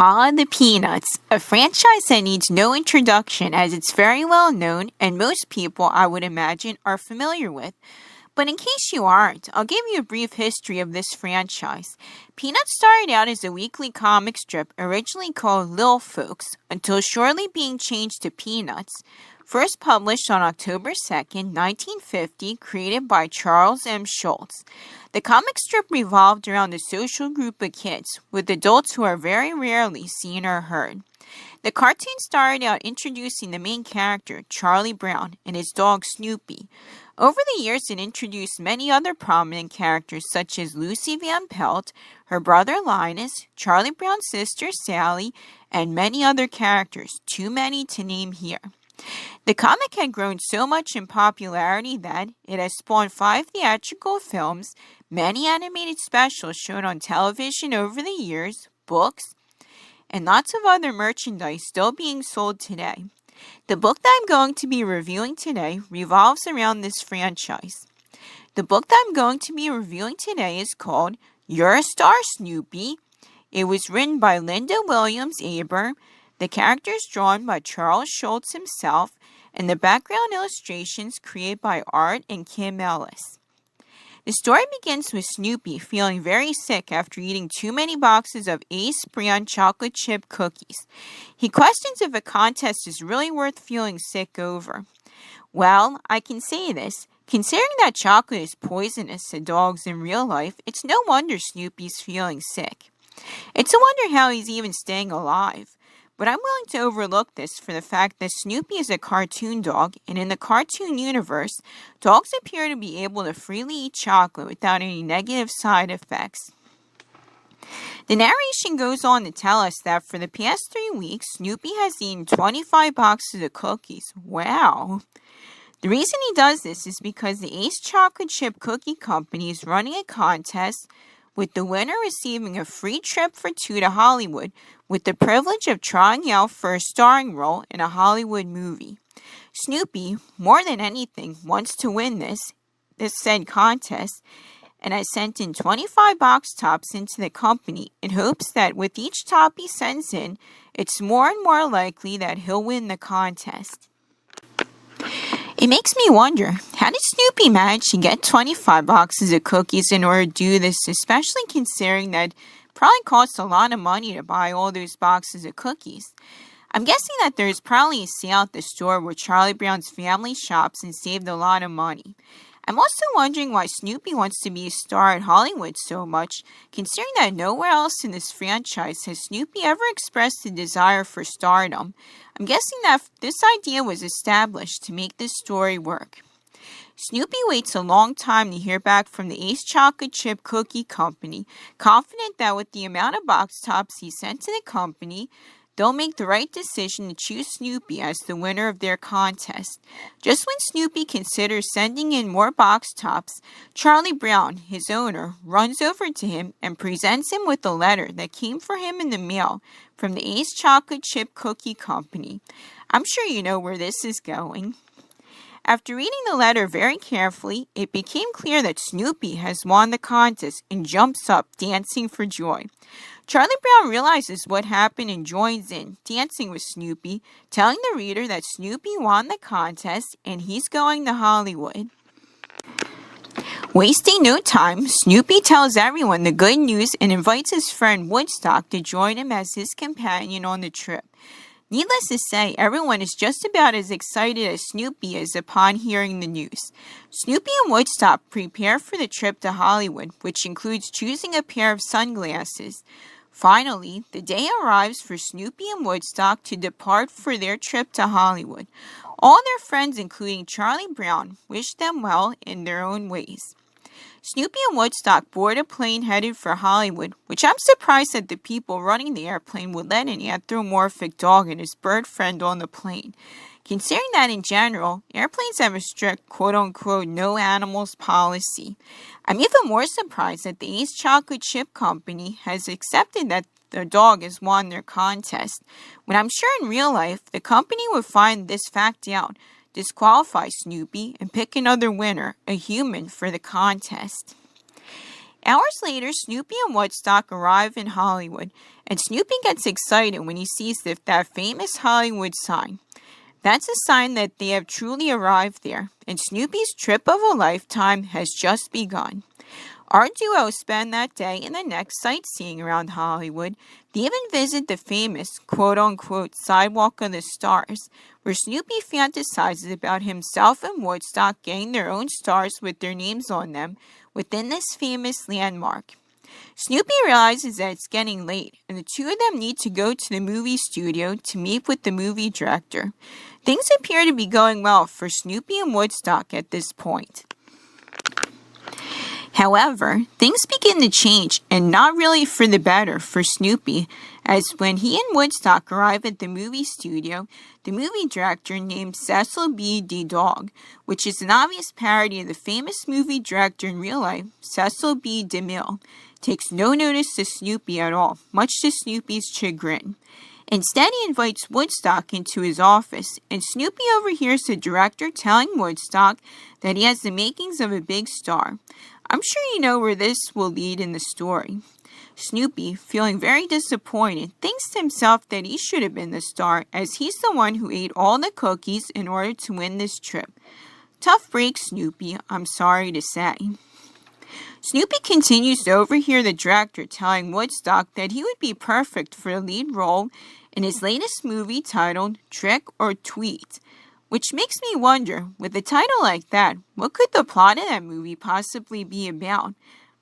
Ah, the Peanuts, a franchise that needs no introduction as it's very well known and most people, I would imagine, are familiar with. But in case you aren't, I'll give you a brief history of this franchise. Peanuts started out as a weekly comic strip originally called Lil Folks until shortly being changed to Peanuts. First published on October 2nd, 1950, created by Charles M. Schulz. The comic strip revolved around a social group of kids, with adults who are very rarely seen or heard. The cartoon started out introducing the main character, Charlie Brown, and his dog Snoopy. Over the years, it introduced many other prominent characters such as Lucy Van Pelt, her brother Linus, Charlie Brown's sister Sally, and many other characters, too many to name here. The comic had grown so much in popularity that it has spawned 5 theatrical films, many animated specials shown on television over the years, books, and lots of other merchandise still being sold today. The book that I'm going to be reviewing today revolves around this franchise. The book that I'm going to be reviewing today is called You're a Star, Snoopy. It was written by Linda Williams Aber, the characters drawn by Charles Schulz himself, and the background illustrations created by Art and Kim Ellis. The story begins with Snoopy feeling very sick after eating too many boxes of Ace brand chocolate chip cookies. He questions if a contest is really worth feeling sick over. Well, I can say this. Considering that chocolate is poisonous to dogs in real life, it's no wonder Snoopy's feeling sick. It's a wonder how he's even staying alive. But I'm willing to overlook this for the fact that Snoopy is a cartoon dog, and in the cartoon universe, dogs appear to be able to freely eat chocolate without any negative side effects. The narration goes on to tell us that for the past 3 weeks, Snoopy has eaten 25 boxes of cookies. Wow! The reason he does this is because the Ace Chocolate Chip Cookie Company is running a contest with the winner receiving a free trip for 2 to Hollywood with the privilege of trying out for a starring role in a Hollywood movie. Snoopy, more than anything, wants to win this said contest, and has sent in 25 box tops into the company in hopes that with each top he sends in, it's more and more likely that he'll win the contest. It makes me wonder, how did Snoopy manage to get 25 boxes of cookies in order to do this, especially considering that it probably costs a lot of money to buy all those boxes of cookies? I'm guessing that there's probably a sale at the store where Charlie Brown's family shops and saved a lot of money. I'm also wondering why Snoopy wants to be a star at Hollywood so much, considering that nowhere else in this franchise has Snoopy ever expressed a desire for stardom. I'm guessing that this idea was established to make this story work. Snoopy waits a long time to hear back from the Ace Chocolate Chip Cookie Company, confident that with the amount of box tops he sent to the company, they'll make the right decision to choose Snoopy as the winner of their contest. Just when Snoopy considers sending in more box tops, Charlie Brown, his owner, runs over to him and presents him with a letter that came for him in the mail from the Ace Chocolate Chip Cookie Company. I'm sure you know where this is going. After reading the letter very carefully, it became clear that Snoopy has won the contest and jumps up, dancing for joy. Charlie Brown realizes what happened and joins in, dancing with Snoopy, telling the reader that Snoopy won the contest and he's going to Hollywood. Wasting no time, Snoopy tells everyone the good news and invites his friend Woodstock to join him as his companion on the trip. Needless to say, everyone is just about as excited as Snoopy is upon hearing the news. Snoopy and Woodstock prepare for the trip to Hollywood, which includes choosing a pair of sunglasses. Finally, the day arrives for Snoopy and Woodstock to depart for their trip to Hollywood. All their friends, including Charlie Brown, wish them well in their own ways. Snoopy and Woodstock board a plane headed for Hollywood, which I'm surprised that the people running the airplane would let an anthropomorphic dog and his bird friend on the plane. Considering that in general, airplanes have a strict quote-unquote no animals policy. I'm even more surprised that the Ace Chocolate Chip Company has accepted that their dog has won their contest, when I'm sure in real life the company would find this fact out, disqualify Snoopy, and pick another winner, a human, for the contest. Hours later, Snoopy and Woodstock arrive in Hollywood, and Snoopy gets excited when he sees that famous Hollywood sign. That's a sign that they have truly arrived there, and Snoopy's trip of a lifetime has just begun. Our duo spend that day and the next sightseeing around Hollywood. They even visit the famous quote-unquote Sidewalk of the Stars, where Snoopy fantasizes about himself and Woodstock getting their own stars with their names on them within this famous landmark. Snoopy realizes that it's getting late, and the two of them need to go to the movie studio to meet with the movie director. Things appear to be going well for Snoopy and Woodstock at this point. However, things begin to change, and not really for the better for Snoopy, as when he and Woodstock arrive at the movie studio, the movie director named Cecil B. DeDog, which is an obvious parody of the famous movie director in real life, Cecil B. DeMille, takes no notice to Snoopy at all, much to Snoopy's chagrin. Instead, he invites Woodstock into his office, and Snoopy overhears the director telling Woodstock that he has the makings of a big star. I'm sure you know where this will lead in the story. Snoopy, feeling very disappointed, thinks to himself that he should have been the star, as he's the one who ate all the cookies in order to win this trip. Tough break, Snoopy, I'm sorry to say. Snoopy continues to overhear the director telling Woodstock that he would be perfect for the lead role in his latest movie titled Trick or Tweet. Which makes me wonder, with a title like that, what could the plot of that movie possibly be about?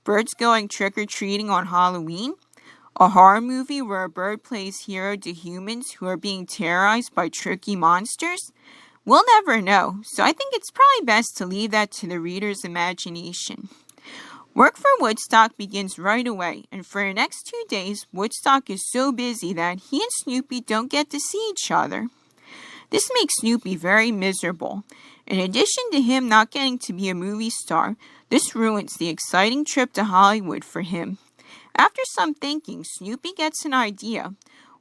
Birds going trick-or-treating on Halloween? A horror movie where a bird plays hero to humans who are being terrorized by tricky monsters? We'll never know, so I think it's probably best to leave that to the reader's imagination. Work for Woodstock begins right away, and for the next 2 days, Woodstock is so busy that he and Snoopy don't get to see each other. This makes Snoopy very miserable. In addition to him not getting to be a movie star, this ruins the exciting trip to Hollywood for him. After some thinking, Snoopy gets an idea.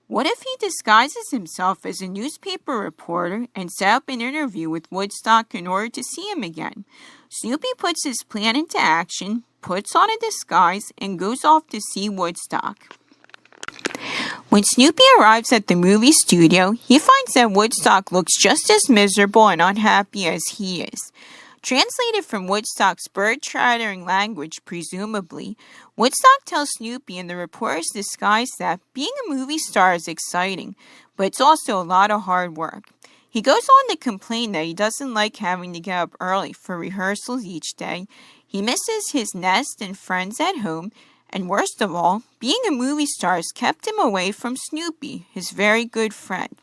What if he disguises himself as a newspaper reporter and set up an interview with Woodstock in order to see him again? Snoopy puts his plan into action, puts on a disguise, and goes off to see Woodstock. When Snoopy arrives at the movie studio, he finds that Woodstock looks just as miserable and unhappy as he is. Translated from Woodstock's bird-chattering language, presumably, Woodstock tells Snoopy in the reporter's disguise that being a movie star is exciting, but it's also a lot of hard work. He goes on to complain that he doesn't like having to get up early for rehearsals each day. He misses his nest and friends at home, and worst of all, being a movie star has kept him away from Snoopy, his very good friend.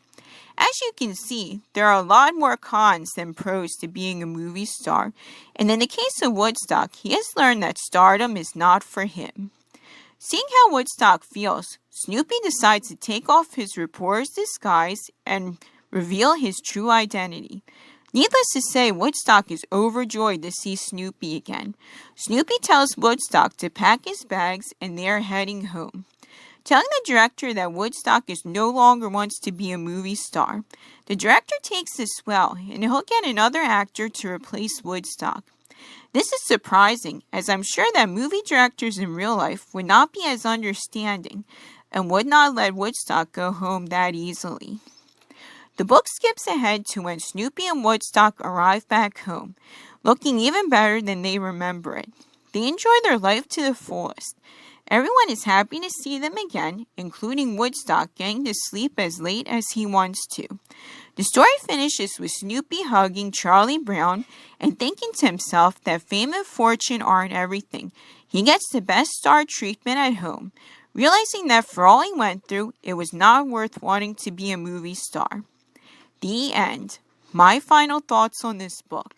As you can see, there are a lot more cons than pros to being a movie star, and in the case of Woodstock, he has learned that stardom is not for him. Seeing how Woodstock feels, Snoopy decides to take off his reporter's disguise and reveal his true identity. Needless to say, Woodstock is overjoyed to see Snoopy again. Snoopy tells Woodstock to pack his bags and they are heading home. Telling the director that Woodstock is no longer wants to be a movie star. The director takes this well, and he'll get another actor to replace Woodstock. This is surprising, as I'm sure that movie directors in real life would not be as understanding and would not let Woodstock go home that easily. The book skips ahead to when Snoopy and Woodstock arrive back home, looking even better than they remember it. They enjoy their life to the fullest. Everyone is happy to see them again, including Woodstock getting to sleep as late as he wants to. The story finishes with Snoopy hugging Charlie Brown and thinking to himself that fame and fortune aren't everything. He gets the best star treatment at home, realizing that for all he went through, it was not worth wanting to be a movie star. The end. My final thoughts on this book.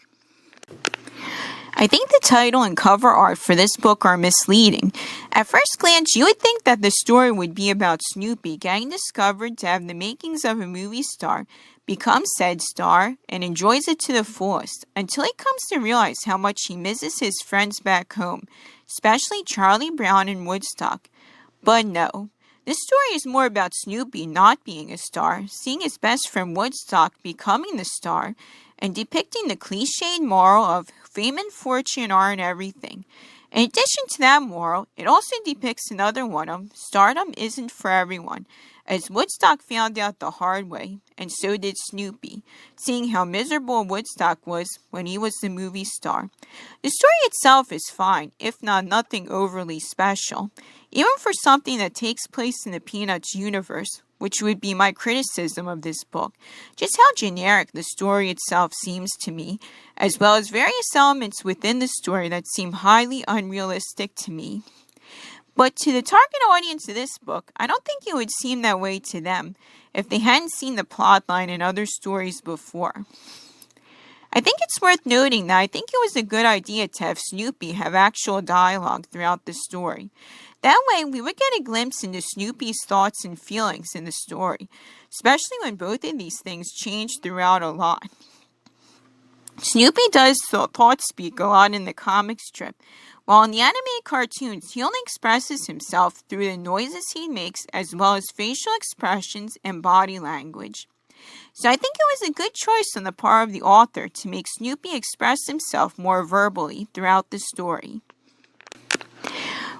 I think the title and cover art for this book are misleading. At first glance, you would think that the story would be about Snoopy getting discovered to have the makings of a movie star, becomes said star, and enjoys it to the fullest, until he comes to realize how much he misses his friends back home, especially Charlie Brown and Woodstock. But no. This story is more about Snoopy not being a star, seeing his best friend Woodstock becoming the star, and depicting the cliched moral of fame and fortune aren't everything. In addition to that moral, it also depicts another one of stardom isn't for everyone, as Woodstock found out the hard way, and so did Snoopy, seeing how miserable Woodstock was when he was the movie star. The story itself is fine, if not nothing overly special, even for something that takes place in the Peanuts universe, which would be my criticism of this book. Just how generic the story itself seems to me, as well as various elements within the story that seem highly unrealistic to me. But to the target audience of this book, I don't think it would seem that way to them if they hadn't seen the plotline in other stories before. I think it's worth noting that I think it was a good idea to have Snoopy have actual dialogue throughout the story. That way, we would get a glimpse into Snoopy's thoughts and feelings in the story, especially when both of these things change throughout a lot. Snoopy does thought speak a lot in the comic strip, while in the animated cartoons, he only expresses himself through the noises he makes as well as facial expressions and body language. So I think it was a good choice on the part of the author to make Snoopy express himself more verbally throughout the story.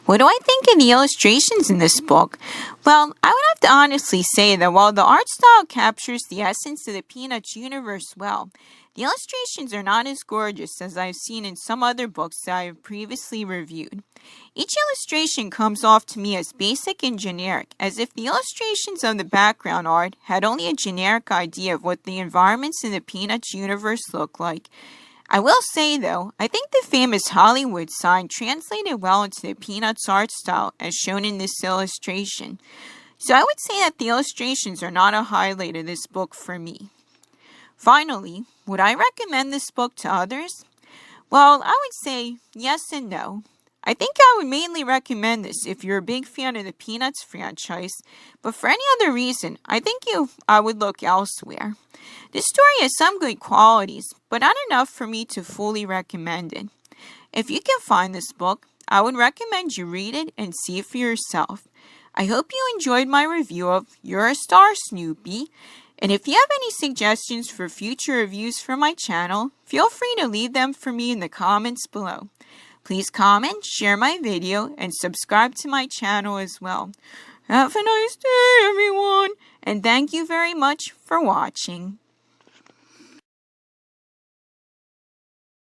What do I think of the illustrations in this book? Well, I would have to honestly say that while the art style captures the essence of the Peanuts universe well, the illustrations are not as gorgeous as I've seen in some other books that I have previously reviewed. Each illustration comes off to me as basic and generic, as if the illustrations of the background art had only a generic idea of what the environments in the Peanuts universe look like. I will say, though, I think the famous Hollywood sign translated well into the Peanuts art style as shown in this illustration. So I would say that the illustrations are not a highlight of this book for me. Finally, would I recommend this book to others? Well, I would say yes and no. I think I would mainly recommend this if you're a big fan of the Peanuts franchise, but for any other reason, I think I would look elsewhere. This story has some good qualities, but not enough for me to fully recommend it. If you can find this book, I would recommend you read it and see it for yourself. I hope you enjoyed my review of You're a Star, Snoopy. And if you have any suggestions for future reviews for my channel, feel free to leave them for me in the comments below. Please comment, share my video, and subscribe to my channel as well. Have a nice day, everyone, and thank you very much for watching.